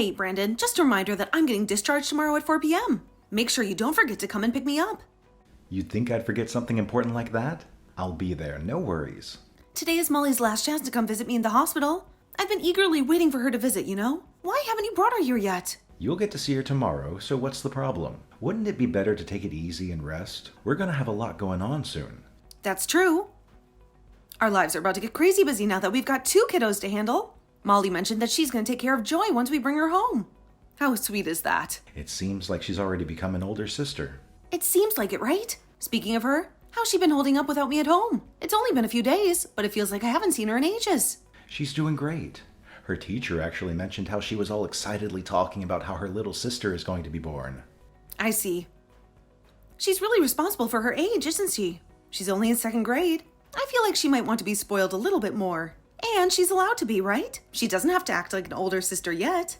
Hey, Brandon, just a reminder that I'm getting discharged tomorrow at 4 p.m. Make sure you don't forget to come and pick me up. You'd think I'd forget something important like that? I'll be there, no worries. Today is Molly's last chance to come visit me in the hospital. I've been eagerly waiting for her to visit, you know? Why haven't you brought her here yet? You'll get to see her tomorrow, so what's the problem? Wouldn't it be better to take it easy and rest? We're gonna have a lot going on soon. That's true. Our lives are about to get crazy busy now that we've got 2 kiddos to handle. Molly mentioned that she's going to take care of Joy once we bring her home. How sweet is that? It seems like she's already become an older sister. It seems like it, right? Speaking of her, how's she been holding up without me at home? It's only been a few days, but it feels like I haven't seen her in ages. She's doing great. Her teacher actually mentioned how she was all excitedly talking about how her little sister is going to be born. I see. She's really responsible for her age, isn't she? She's only in 2nd grade. I feel like she might want to be spoiled a little bit more. And she's allowed to be, right? She doesn't have to act like an older sister yet.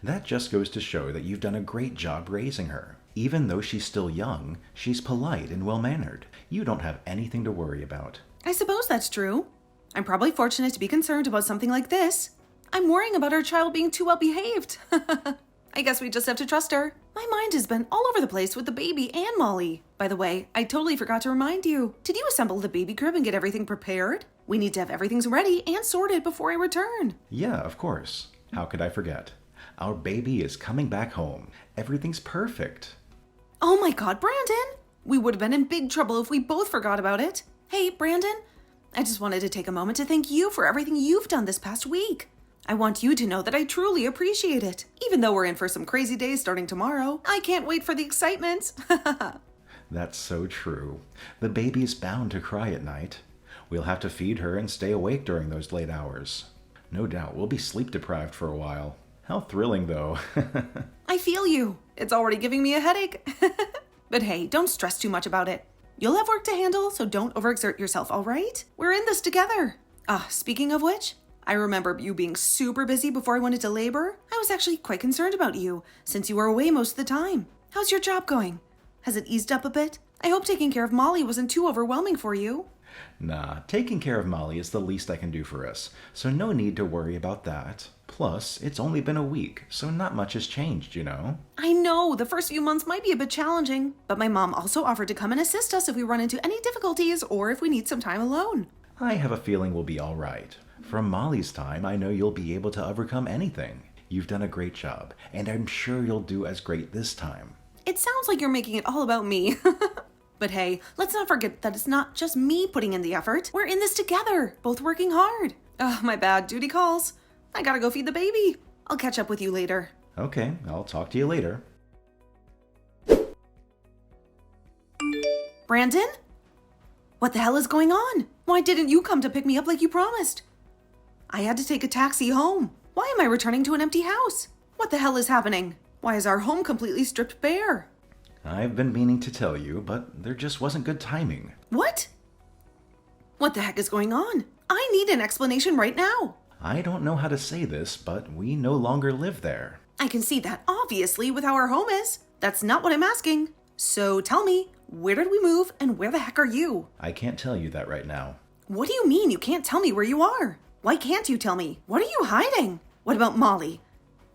That just goes to show that you've done a great job raising her. Even though she's still young, she's polite and well-mannered. You don't have anything to worry about. I suppose that's true. I'm probably fortunate to be concerned about something like this. I'm worrying about our child being too well behaved. I guess we just have to trust her. My mind has been all over the place with the baby and Molly. By the way, I totally forgot to remind you. Did you assemble the baby crib and get everything prepared? We need to have everything ready and sorted before I return. Yeah, of course. How could I forget? Our baby is coming back home. Everything's perfect. Oh my God, Brandon! We would have been in big trouble if we both forgot about it. Hey, Brandon, I just wanted to take a moment to thank you for everything you've done this past week. I want you to know that I truly appreciate it. Even though we're in for some crazy days starting tomorrow, I can't wait for the excitement. That's so true. The baby is bound to cry at night. We'll have to feed her and stay awake during those late hours. No doubt we'll be sleep deprived for a while. How thrilling, though. I feel you. It's already giving me a headache. But hey, don't stress too much about it. You'll have work to handle, so don't overexert yourself, all right? We're in this together. Speaking of which, I remember you being super busy before I went into labor. I was actually quite concerned about you, since you were away most of the time. How's your job going? Has it eased up a bit? I hope taking care of Molly wasn't too overwhelming for you. Nah, taking care of Molly is the least I can do for us, so no need to worry about that. Plus, it's only been a week, so not much has changed, you know? I know, the first few months might be a bit challenging, but my mom also offered to come and assist us if we run into any difficulties or if we need some time alone. I have a feeling we'll be all right. From Molly's time, I know you'll be able to overcome anything. You've done a great job, and I'm sure you'll do as great this time. It sounds like you're making it all about me. But hey, let's not forget that it's not just me putting in the effort. We're in this together, both working hard. Oh, my bad, duty calls. I gotta go feed the baby. I'll catch up with you later. Okay, I'll talk to you later. Brandon? What the hell is going on? Why didn't you come to pick me up like you promised? I had to take a taxi home. Why am I returning to an empty house? What the hell is happening? Why is our home completely stripped bare? I've been meaning to tell you, but there just wasn't good timing. What? What the heck is going on? I need an explanation right now. I don't know how to say this, but we no longer live there. I can see that obviously with how our home is. That's not what I'm asking. So tell me, where did we move and where the heck are you? I can't tell you that right now. What do you mean you can't tell me where you are? Why can't you tell me? What are you hiding? What about Molly?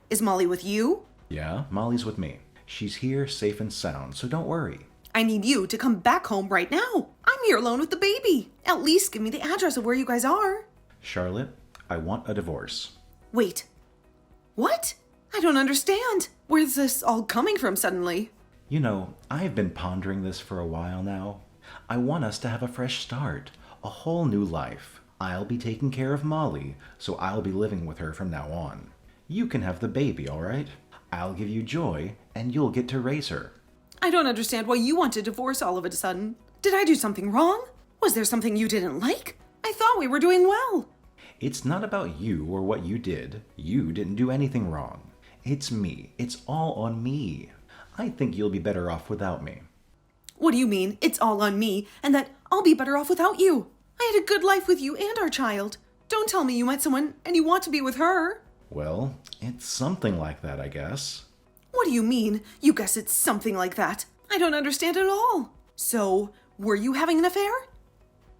Is Molly with you? Yeah, Molly's with me. She's here, safe and sound, so don't worry. I need you to come back home right now. I'm here alone with the baby. At least give me the address of where you guys are. Charlotte, I want a divorce. Wait. What? I don't understand. Where's this all coming from suddenly? You know, I've been pondering this for a while now. I want us to have a fresh start, a whole new life. I'll be taking care of Molly, so I'll be living with her from now on. You can have the baby, all right? I'll give you Joy, and you'll get to raise her. I don't understand why you want to divorce all of a sudden. Did I do something wrong? Was there something you didn't like? I thought we were doing well. It's not about you or what you did. You didn't do anything wrong. It's me. It's all on me. I think you'll be better off without me. What do you mean, it's all on me, and that I'll be better off without you? I had a good life with you and our child. Don't tell me you met someone and you want to be with her. Well, it's something like that, I guess. What do you mean? You guess it's something like that? I don't understand at all. So, were you having an affair?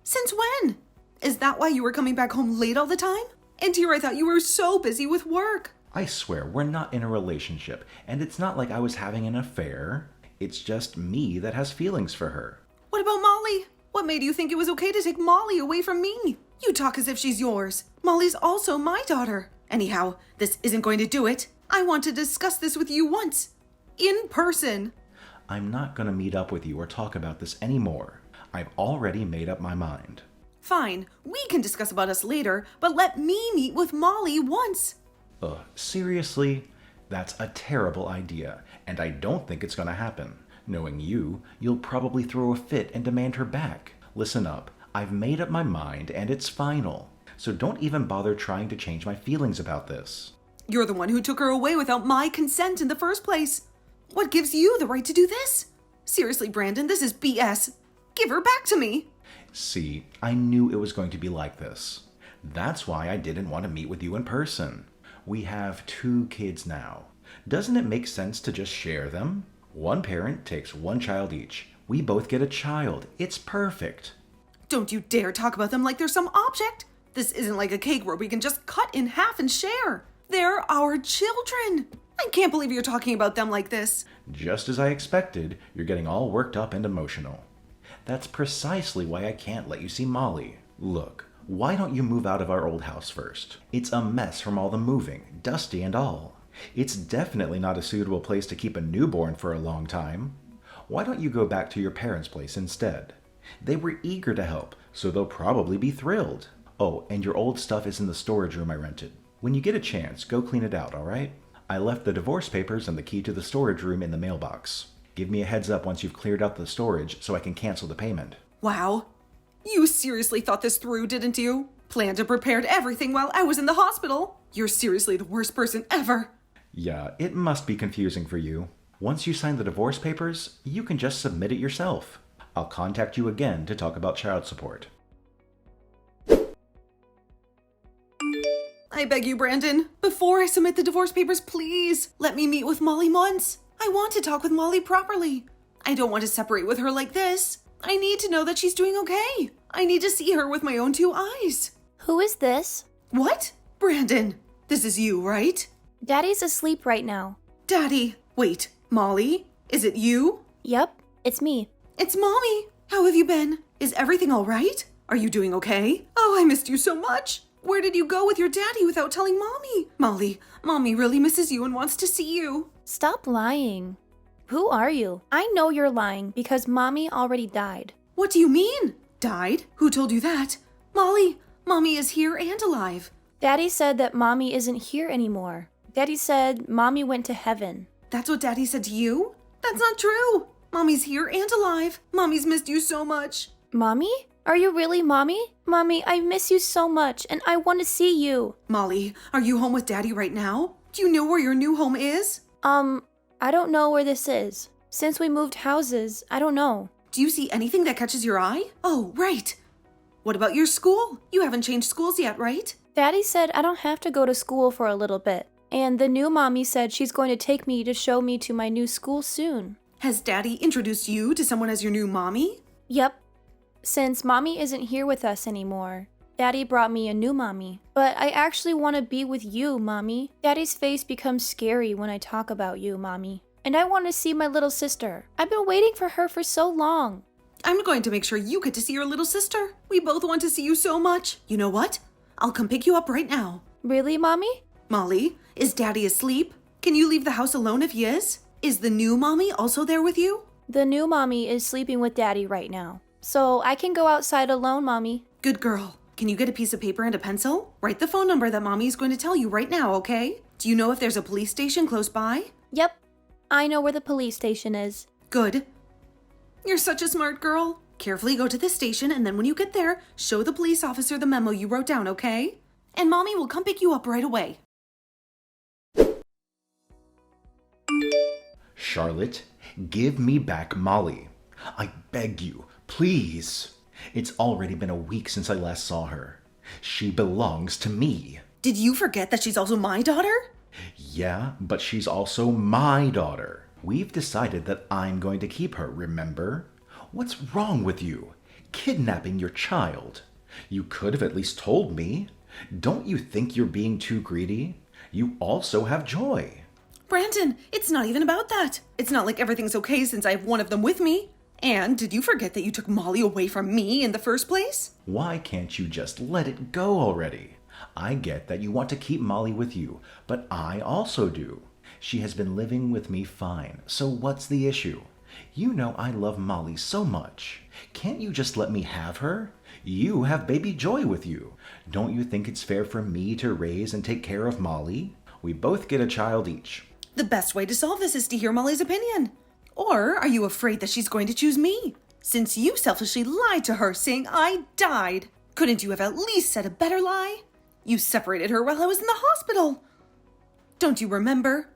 Since when? Is that why you were coming back home late all the time? And here I thought you were so busy with work. I swear, we're not in a relationship, and it's not like I was having an affair. It's just me that has feelings for her. What about Molly? What made you think it was okay to take Molly away from me? You talk as if she's yours. Molly's also my daughter. Anyhow, this isn't going to do it. I want to discuss this with you once. In person. I'm not gonna meet up with you or talk about this anymore. I've already made up my mind. Fine, we can discuss about us later, but let me meet with Molly once. Ugh, seriously? That's a terrible idea, and I don't think it's gonna happen. Knowing you, you'll probably throw a fit and demand her back. Listen up, I've made up my mind and it's final. So don't even bother trying to change my feelings about this. You're the one who took her away without my consent in the first place. What gives you the right to do this? Seriously, Brandon, this is BS. Give her back to me. See, I knew it was going to be like this. That's why I didn't want to meet with you in person. We have 2 kids now. Doesn't it make sense to just share them? One parent takes 1 child each. We both get a child. It's perfect. Don't you dare talk about them like they're some object. This isn't like a cake where we can just cut in half and share. They're our children. I can't believe you're talking about them like this. Just as I expected, you're getting all worked up and emotional. That's precisely why I can't let you see Molly. Look, why don't you move out of our old house first? It's a mess from all the moving, dusty and all. It's definitely not a suitable place to keep a newborn for a long time. Why don't you go back to your parents' place instead? They were eager to help, so they'll probably be thrilled. Oh, and your old stuff is in the storage room I rented. When you get a chance, go clean it out, all right? I left the divorce papers and the key to the storage room in the mailbox. Give me a heads up once you've cleared out the storage so I can cancel the payment. Wow. You seriously thought this through, didn't you? Planned and prepared everything while I was in the hospital. You're seriously the worst person ever. Yeah, it must be confusing for you. Once you sign the divorce papers, you can just submit it yourself. I'll contact you again to talk about child support. I beg you, Brandon, before I submit the divorce papers, please let me meet with Molly once. I want to talk with Molly properly. I don't want to separate with her like this. I need to know that she's doing okay. I need to see her with my own 2 eyes. Who is this? What? Brandon, this is you, right? Daddy's asleep right now. Daddy, wait, Molly, is it you? Yep, it's me. It's Mommy. How have you been? Is everything all right? Are you doing okay? Oh, I missed you so much. Where did you go with your daddy without telling Mommy? Molly, Mommy really misses you and wants to see you. Stop lying. Who are you? I know you're lying because Mommy already died. What do you mean? Died? Who told you that? Molly, Mommy is here and alive. Daddy said that Mommy isn't here anymore. Daddy said Mommy went to heaven. That's what Daddy said to you? That's not true. Mommy's here and alive. Mommy's missed you so much. Mommy? Are you really Mommy? Mommy, I miss you so much and I want to see you. Molly, are you home with Daddy right now? Do you know where your new home is? I don't know where this is. Since we moved houses, I don't know. Do you see anything that catches your eye? Oh, right. What about your school? You haven't changed schools yet, right? Daddy said I don't have to go to school for a little bit. And the new Mommy said she's going to take me to show me to my new school soon. Has Daddy introduced you to someone as your new mommy? Yep. Since Mommy isn't here with us anymore, Daddy brought me a new Mommy. But I actually want to be with you, Mommy. Daddy's face becomes scary when I talk about you, Mommy. And I want to see my little sister. I've been waiting for her for so long. I'm going to make sure you get to see your little sister. We both want to see you so much. You know what? I'll come pick you up right now. Really, Mommy? Molly, is Daddy asleep? Can you leave the house alone if he is? Is the new Mommy also there with you? The new Mommy is sleeping with Daddy right now. So I can go outside alone, Mommy. Good girl. Can you get a piece of paper and a pencil? Write the phone number that Mommy is going to tell you right now, okay? Do you know if there's a police station close by? Yep. I know where the police station is. Good. You're such a smart girl. Carefully go to the station, and then when you get there, show the police officer the memo you wrote down, okay? And Mommy will come pick you up right away. Charlotte, give me back Molly. I beg you, please. It's already been a week since I last saw her. She belongs to me. Did you forget that she's also my daughter? Yeah, but she's also my daughter. We've decided that I'm going to keep her, remember? What's wrong with you? Kidnapping your child. You could have at least told me. Don't you think you're being too greedy? You also have joy. Brandon, it's not even about that. It's not like everything's okay since I have one of them with me. And did you forget that you took Molly away from me in the first place? Why can't you just let it go already? I get that you want to keep Molly with you, but I also do. She has been living with me fine, so what's the issue? You know I love Molly so much. Can't you just let me have her? You have baby Joy with you. Don't you think it's fair for me to raise and take care of Molly? We both get a child each. The best way to solve this is to hear Molly's opinion. Or are you afraid that she's going to choose me? Since you selfishly lied to her saying I died, couldn't you have at least said a better lie? You separated her while I was in the hospital. Don't you remember?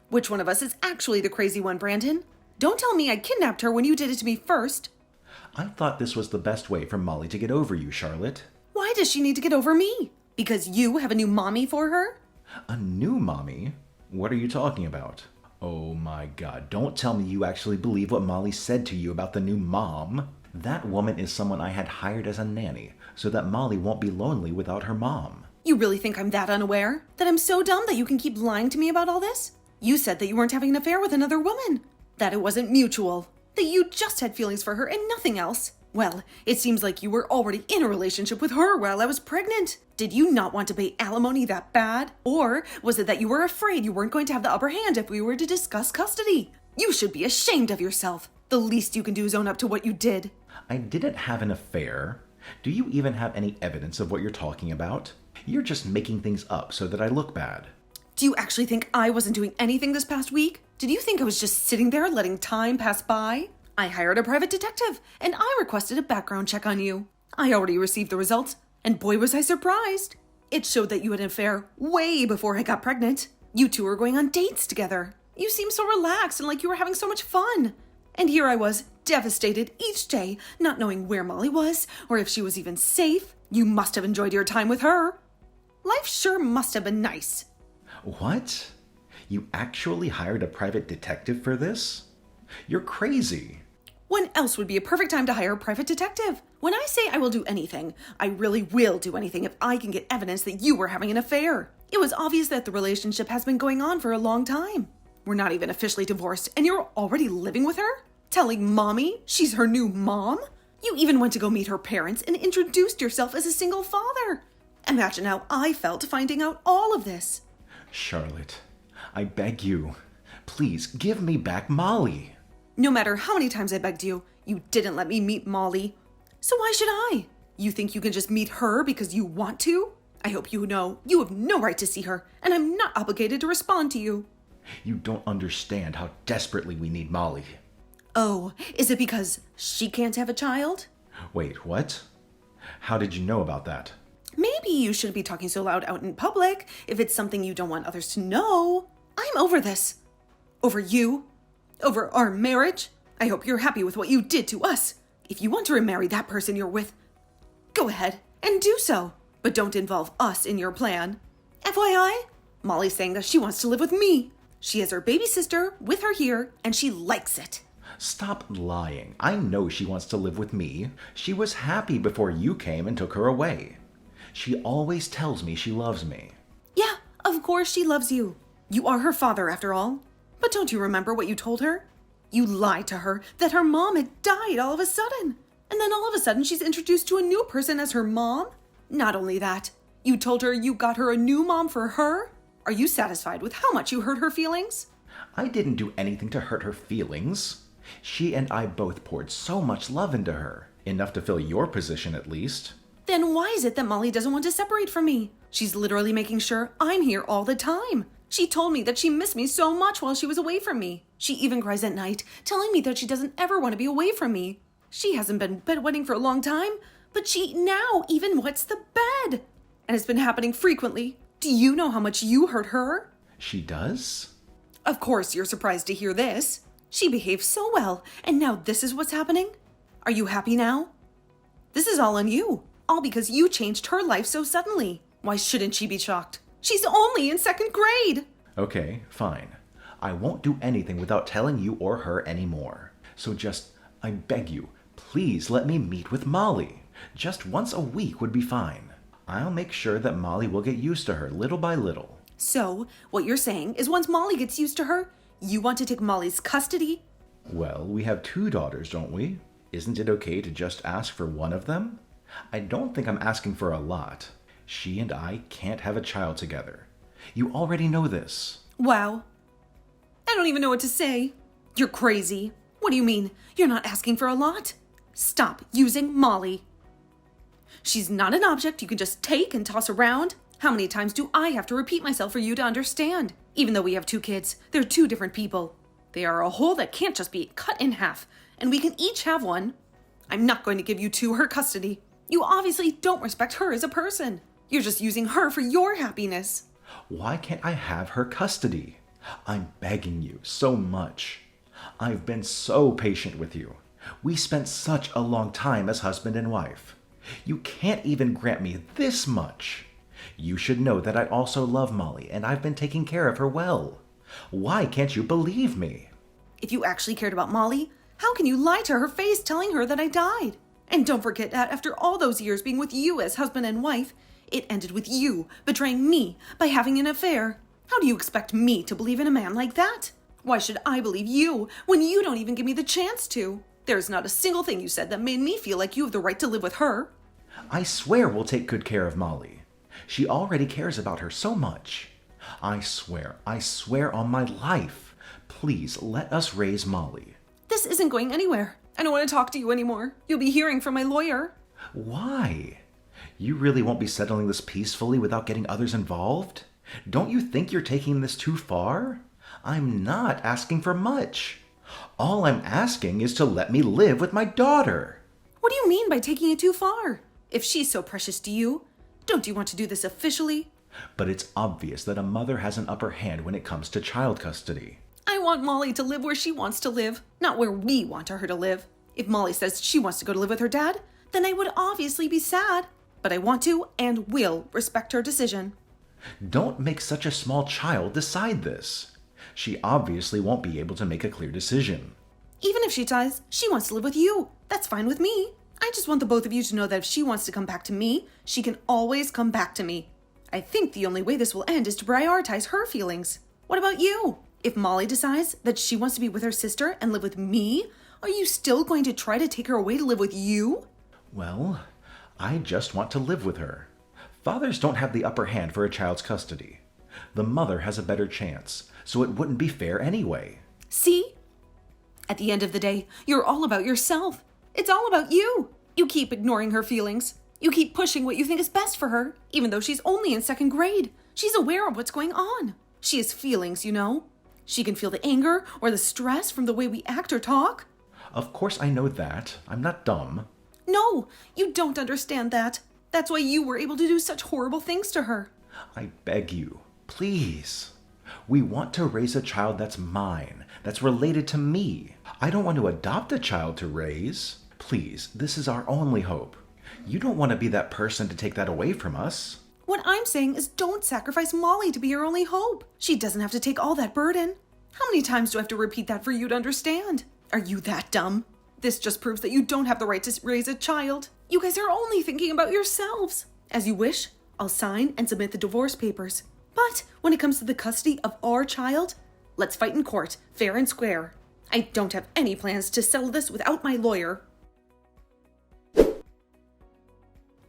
Which one of us is actually the crazy one, Brandon? Don't tell me I kidnapped her when you did it to me first. I thought this was the best way for Molly to get over you, Charlotte. Why does she need to get over me? Because you have a new mommy for her? A new mommy? What are you talking about? Oh my God, don't tell me you actually believe what Molly said to you about the new mom. That woman is someone I had hired as a nanny so that Molly won't be lonely without her mom. You really think I'm that unaware? That I'm so dumb that you can keep lying to me about all this? You said that you weren't having an affair with another woman. That it wasn't mutual. That you just had feelings for her and nothing else. Well, it seems like you were already in a relationship with her while I was pregnant. Did you not want to pay alimony that bad? Or was it that you were afraid you weren't going to have the upper hand if we were to discuss custody? You should be ashamed of yourself. The least you can do is own up to what you did. I didn't have an affair. Do you even have any evidence of what you're talking about? You're just making things up so that I look bad. Do you actually think I wasn't doing anything this past week? Did you think I was just sitting there letting time pass by? I hired a private detective, and I requested a background check on you. I already received the results, and boy was I surprised. It showed that you had an affair way before I got pregnant. You two were going on dates together. You seemed so relaxed and like you were having so much fun. And here I was, devastated each day, not knowing where Molly was, or if she was even safe. You must have enjoyed your time with her. Life sure must have been nice. What? You actually hired a private detective for this? You're crazy. When else would be a perfect time to hire a private detective? When I say I will do anything, I really will do anything if I can get evidence that you were having an affair. It was obvious that the relationship has been going on for a long time. We're not even officially divorced, and you're already living with her? Telling mommy she's her new mom? You even went to go meet her parents and introduced yourself as a single father. Imagine how I felt finding out all of this. Charlotte, I beg you, please give me back Molly. No matter how many times I begged you, you didn't let me meet Molly. So why should I? You think you can just meet her because you want to? I hope you know you have no right to see her, and I'm not obligated to respond to you. You don't understand how desperately we need Molly. Oh, is it because she can't have a child? Wait, what? How did you know about that? Maybe you shouldn't be talking so loud out in public if it's something you don't want others to know. I'm over this. Over you. Over our marriage. I hope you're happy with what you did to us. If you want to remarry that person you're with, go ahead and do so. But don't involve us in your plan. FYI, Molly's saying that she wants to live with me. She has her baby sister with her here, and she likes it. Stop lying. I know she wants to live with me. She was happy before you came and took her away. She always tells me she loves me. Yeah, of course she loves you. You are her father, after all. But don't you remember what you told her? You lied to her that her mom had died all of a sudden. And then all of a sudden she's introduced to a new person as her mom. Not only that, you told her you got her a new mom for her. Are you satisfied with how much you hurt her feelings? I didn't do anything to hurt her feelings. She and I both poured so much love into her. Enough to fill your position at least. Then why is it that Molly doesn't want to separate from me? She's literally making sure I'm here all the time. She told me that she missed me so much while she was away from me. She even cries at night, telling me that she doesn't ever want to be away from me. She hasn't been bedwetting for a long time, but she now even wets the bed. And it's been happening frequently. Do you know how much you hurt her? She does? Of course you're surprised to hear this. She behaved so well, and now this is what's happening? Are you happy now? This is all on you. All because you changed her life so suddenly. Why shouldn't she be shocked? She's only in 2nd grade. Okay, fine. I won't do anything without telling you or her anymore. So just, I beg you, please let me meet with Molly. Just once a week would be fine. I'll make sure that Molly will get used to her little by little. So, what you're saying is once Molly gets used to her, you want to take Molly's custody? Well, we have 2 daughters, don't we? Isn't it okay to just ask for one of them? I don't think I'm asking for a lot. She and I can't have a child together. You already know this. Wow. I don't even know what to say. You're crazy. What do you mean? You're not asking for a lot? Stop using Molly. She's not an object you can just take and toss around. How many times do I have to repeat myself for you to understand? Even though we have 2 kids, they're 2 different people. They are a whole that can't just be cut in half, and we can each have one. I'm not going to give you 2 her custody. You obviously don't respect her as a person. You're just using her for your happiness. Why can't I have her custody? I'm begging you so much. I've been so patient with you. We spent such a long time as husband and wife. You can't even grant me this much. You should know that I also love Molly, and I've been taking care of her well. Why can't you believe me? If you actually cared about Molly, how can you lie to her face telling her that I died? And don't forget that after all those years being with you as husband and wife, it ended with you betraying me by having an affair. How do you expect me to believe in a man like that? Why should I believe you when you don't even give me the chance to? There's not a single thing you said that made me feel like you have the right to live with her. I swear we'll take good care of Molly. She already cares about her so much. I swear on my life. Please let us raise Molly. This isn't going anywhere. I don't want to talk to you anymore. You'll be hearing from my lawyer. Why? You really won't be settling this peacefully without getting others involved? Don't you think you're taking this too far? I'm not asking for much. All I'm asking is to let me live with my daughter. What do you mean by taking it too far? If she's so precious to you, don't you want to do this officially? But it's obvious that a mother has an upper hand when it comes to child custody. I want Molly to live where she wants to live, not where we want her to live. If Molly says she wants to go to live with her dad, then I would obviously be sad. But I want to and will respect her decision. Don't make such a small child decide this. She obviously won't be able to make a clear decision. Even if she decides she wants to live with you, that's fine with me. I just want the both of you to know that if she wants to come back to me, she can always come back to me. I think the only way this will end is to prioritize her feelings. What about you? If Molly decides that she wants to be with her sister and live with me, are you still going to try to take her away to live with you? Well, I just want to live with her. Fathers don't have the upper hand for a child's custody. The mother has a better chance, so it wouldn't be fair anyway. See? At the end of the day, you're all about yourself. It's all about you. You keep ignoring her feelings. You keep pushing what you think is best for her, even though she's only in 2nd grade. She's aware of what's going on. She has feelings, you know. She can feel the anger or the stress from the way we act or talk. Of course I know that. I'm not dumb. No, you don't understand that. That's why you were able to do such horrible things to her. I beg you, please. We want to raise a child that's mine, that's related to me. I don't want to adopt a child to raise. Please, this is our only hope. You don't want to be that person to take that away from us. What I'm saying is don't sacrifice Molly to be your only hope. She doesn't have to take all that burden. How many times do I have to repeat that for you to understand? Are you that dumb? This just proves that you don't have the right to raise a child. You guys are only thinking about yourselves. As you wish, I'll sign and submit the divorce papers. But when it comes to the custody of our child, let's fight in court, fair and square. I don't have any plans to settle this without my lawyer.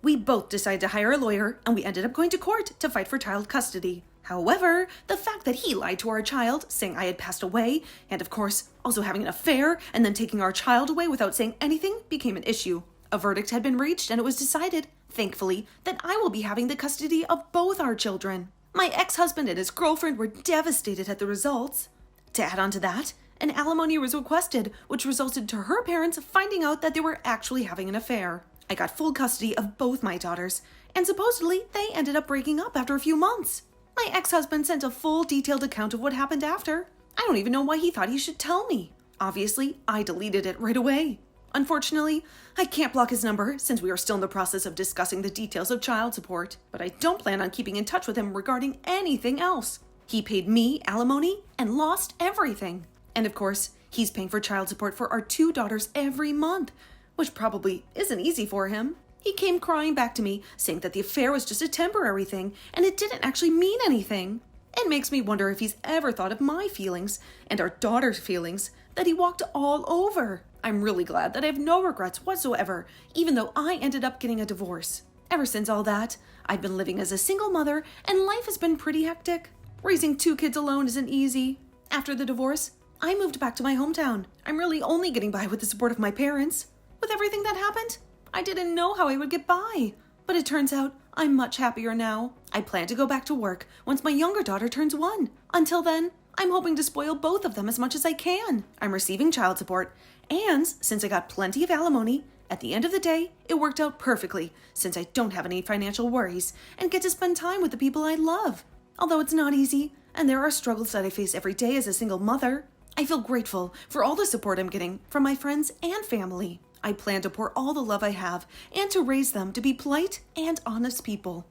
We both decided to hire a lawyer, and we ended up going to court to fight for child custody. However, the fact that he lied to our child, saying I had passed away, and of course, also having an affair, and then taking our child away without saying anything, became an issue. A verdict had been reached, and it was decided, thankfully, that I will be having the custody of both our children. My ex-husband and his girlfriend were devastated at the results. To add on to that, an alimony was requested, which resulted to her parents finding out that they were actually having an affair. I got full custody of both my daughters, and supposedly they ended up breaking up after a few months. My ex-husband sent a full detailed account of what happened after. I don't even know why he thought he should tell me. Obviously, I deleted it right away. Unfortunately, I can't block his number since we are still in the process of discussing the details of child support, but I don't plan on keeping in touch with him regarding anything else. He paid me alimony and lost everything. And of course, he's paying for child support for our 2 daughters every month, which probably isn't easy for him. He came crying back to me, saying that the affair was just a temporary thing and it didn't actually mean anything. It makes me wonder if he's ever thought of my feelings and our daughter's feelings that he walked all over. I'm really glad that I have no regrets whatsoever, even though I ended up getting a divorce. Ever since all that, I've been living as a single mother and life has been pretty hectic. Raising 2 kids alone isn't easy. After the divorce, I moved back to my hometown. I'm really only getting by with the support of my parents. With everything that happened, I didn't know how I would get by. But it turns out I'm much happier now. I plan to go back to work once my younger daughter turns 1. Until then, I'm hoping to spoil both of them as much as I can. I'm receiving child support, and since I got plenty of alimony, at the end of the day, it worked out perfectly since I don't have any financial worries and get to spend time with the people I love. Although it's not easy, and there are struggles that I face every day as a single mother, I feel grateful for all the support I'm getting from my friends and family. I plan to pour all the love I have and to raise them to be polite and honest people.